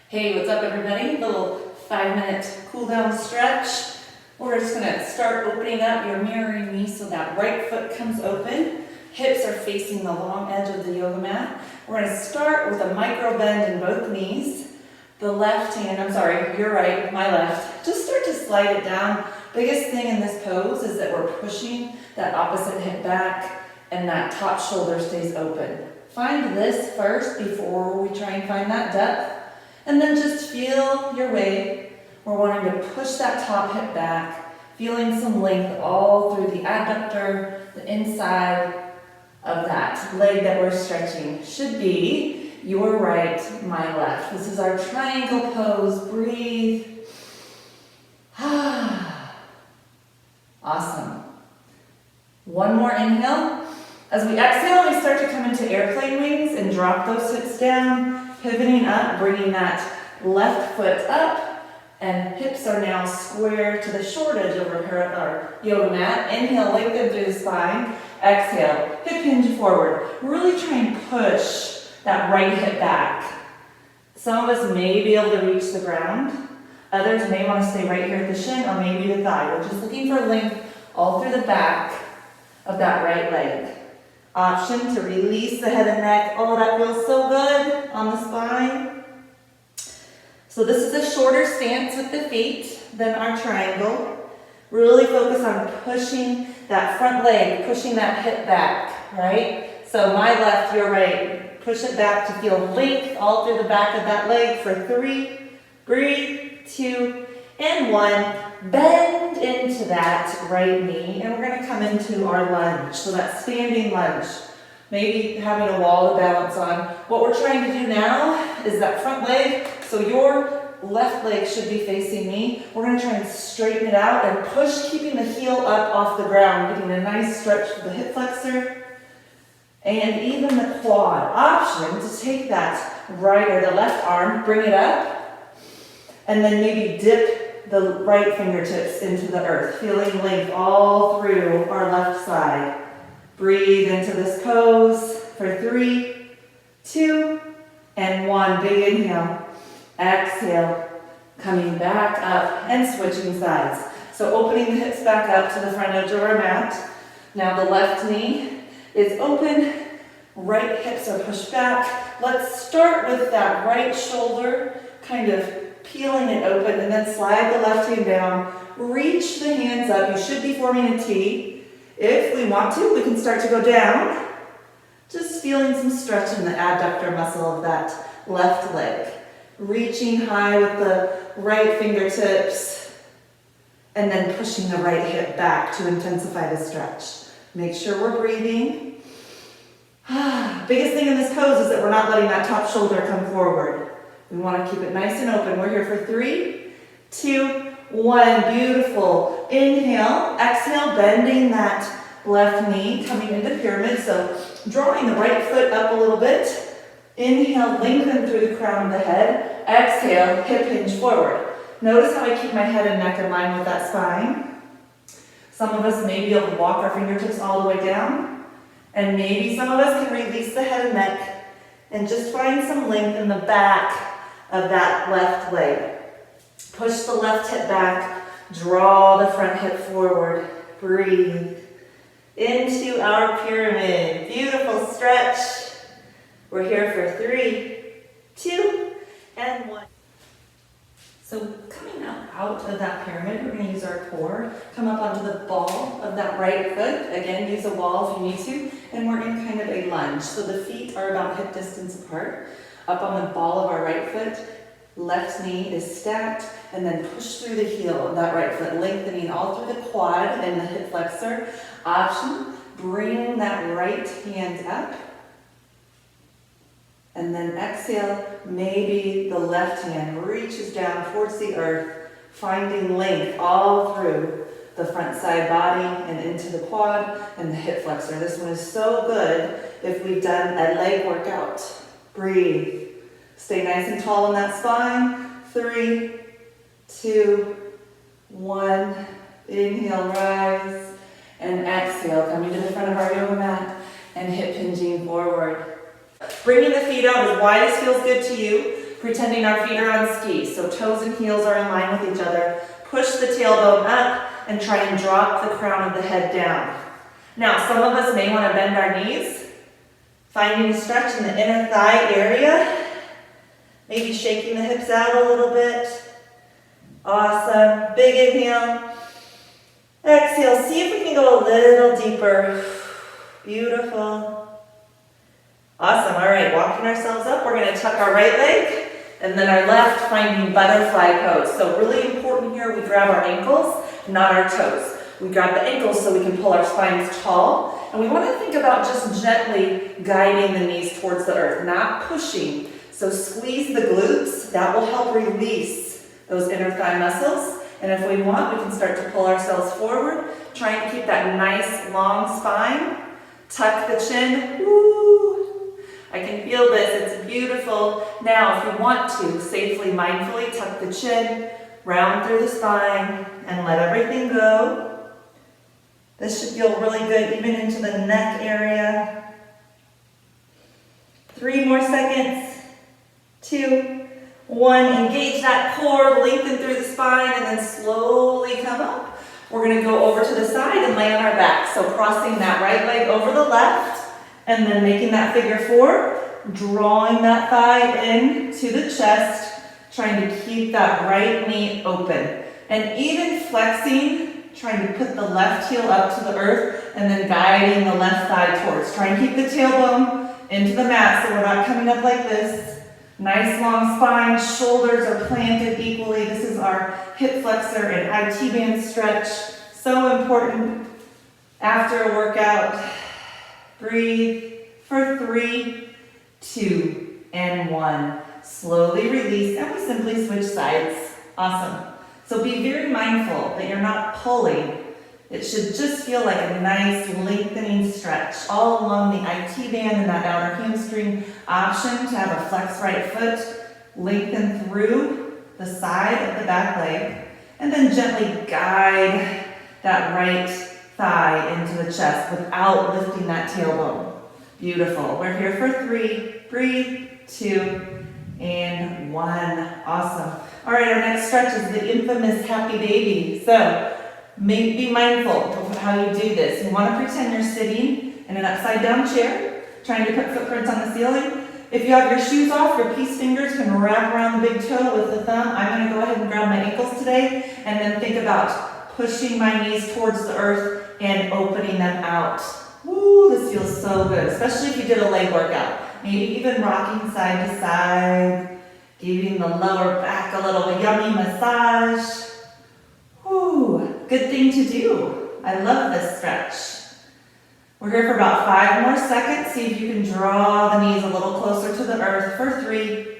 Hey, what's up everybody? Little 5-minute cool down stretch. We're just gonna start opening up your mirroring knee so that right foot comes open. Hips are facing the long edge of the yoga mat. We're gonna start with a micro bend in both knees. The left hand, I'm sorry, your right, my left. Just start to slide it down. Biggest thing in this pose is that we're pushing that opposite hip back and that top shoulder stays open. Find this first before we try and find that depth. And then just feel your way. We're wanting to push that top hip back, feeling some length all through the adductor, the inside of that leg that we're stretching. Should be your right, my left. This is our triangle pose. Breathe. Awesome. One more inhale. As we exhale, we start to come into airplane wings and drop those hips down. Pivoting up, bringing that left foot up, and hips are now square to the short edge over here our yoga mat. Inhale, lengthen through the spine. Exhale, hip hinge forward. Really try and push that right hip back. Some of us may be able to reach the ground. Others may want to stay right here at the shin or maybe the thigh. We're just looking for length all through the back of that right leg. Option to release the head and neck. Oh, that feels so good on the spine. So this is a shorter stance with the feet than our triangle. Really focus on pushing that front leg, pushing that hip back, right? So my left, your right. Push it back to feel length all through the back of that leg for 3. Breathe, 2, and 1. Bend into that right knee, and we're going to come into our lunge. So that standing lunge, maybe having a wall to balance on. What we're trying to do now is that front leg, so your left leg should be facing me. We're going to try and straighten it out and push, keeping the heel up off the ground, getting a nice stretch to the hip flexor and even the quad. Option to take that right or the left arm, bring it up, and then maybe dip the right fingertips into the earth, feeling length all through our left side. Breathe into this pose for 3, 2, and 1. Big inhale. Exhale. Coming back up and switching sides. So opening the hips back up to the front edge of our mat. Now the left knee is open. Right hips are pushed back. Let's start with that right shoulder, kind of peeling it open, and then slide the left hand down. Reach the hands up. You should be forming a T. If we want to, we can start to go down. Just feeling some stretch in the adductor muscle of that left leg. Reaching high with the right fingertips, and then pushing the right hip back to intensify the stretch. Make sure we're breathing. Biggest thing in this pose is that we're not letting that top shoulder come forward. We want to keep it nice and open. We're here for 3, 2, 1. Beautiful. Inhale, exhale, bending that left knee, coming into pyramid. So drawing the right foot up a little bit. Inhale, lengthen through the crown of the head. Exhale, hip hinge forward. Notice how I keep my head and neck in line with that spine. Some of us may be able to walk our fingertips all the way down. And maybe some of us can release the head and neck and just find some length in the back of that left leg. Push the left hip back, draw the front hip forward, breathe into our pyramid. Beautiful stretch. We're here for 3, 2, and 1. So coming out of that pyramid, we're going to use our core, come up onto the ball of that right foot. Again, use a wall if you need to, and we're in kind of a lunge. So the feet are about hip distance apart. Up on the ball of our right foot, left knee is stacked, and then push through the heel of that right foot, lengthening all through the quad and the hip flexor. Option, bring that right hand up, and then exhale, maybe the left hand reaches down towards the earth, finding length all through the front side body and into the quad and the hip flexor. This one is so good if we've done a leg workout. Breathe. Stay nice and tall in that spine. 3, 2, 1. Inhale, rise. And exhale, coming to the front of our yoga mat and hip hinging forward. Bringing the feet out as wide as feels good to you. pretending our feet are on skis, so toes and heels are in line with each other. Push the tailbone up and try and drop the crown of the head down. Now, some of us may want to bend our knees, finding a stretch in the inner thigh area, maybe shaking the hips out a little bit. Awesome. Big inhale. Exhale. See if we can go a little deeper. Beautiful. Awesome. All right, walking ourselves up. We're going to tuck our right leg and then our left, finding butterfly pose. So really important here, we grab our ankles, not our toes. We grab the ankles so we can pull our spines tall. And we want to think about just gently guiding the knees towards the earth, not pushing. So squeeze the glutes. That will help release those inner thigh muscles. And if we want, we can start to pull ourselves forward, trying to keep that nice long spine. Tuck the chin. Woo! I can feel this. It's beautiful. Now, if you want to, safely, mindfully tuck the chin, round through the spine, and let everything go. This should feel really good, even into the neck area. 3 more seconds. 2, 1. Engage that core, lengthen through the spine, and then slowly come up. We're going to go over to the side and lay on our back. So crossing that right leg over the left, and then making that figure 4, drawing that thigh in to the chest, trying to keep that right knee open. And even flexing, trying to put the left heel up to the earth, and then guiding the left thigh towards. Try and keep the tailbone into the mat so we're not coming up like this. Nice long spine, shoulders are planted equally. This is our hip flexor and IT band stretch. So important after a workout. Breathe for 3, 2, and 1. Slowly release, and we simply switch sides. Awesome. So be very mindful that you're not pulling. It should just feel like a nice lengthening stretch all along the IT band and that outer hamstring. Option to have a flex right foot, lengthen through the side of the back leg, and then gently guide that right thigh into the chest without lifting that tailbone. Beautiful. We're here for 3. Breathe. 2, and 1. Awesome. All right, our next stretch is the infamous happy baby. So be mindful of how you do this. You want to pretend you're sitting in an upside down chair, trying to put footprints on the ceiling. If you have your shoes off, your peace fingers can wrap around the big toe with the thumb. I'm going to go ahead and grab my ankles today, and then think about pushing my knees towards the earth and opening them out. Woo, this feels so good, especially if you did a leg workout. Maybe even rocking side to side, giving the lower back a little yummy massage. Woo, good thing to do. I love this stretch. We're here for about 5 more seconds. See if you can draw the knees a little closer to the earth for 3,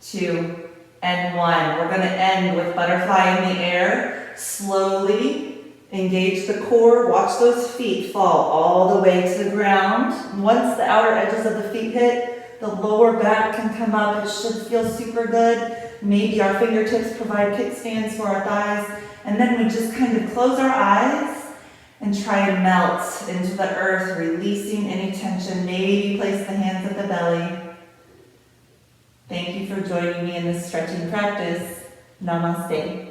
2, and 1. We're going to end with butterfly in the air. Slowly engage the core. Watch those feet fall all the way to the ground. Once the outer edges of the feet hit, the lower back can come up. It should feel super good. Maybe our fingertips provide kickstands for our thighs. And then we just kind of close our eyes and try and melt into the earth, releasing any tension. Maybe place the hands at the belly. Thank you for joining me in this stretching practice. Namaste.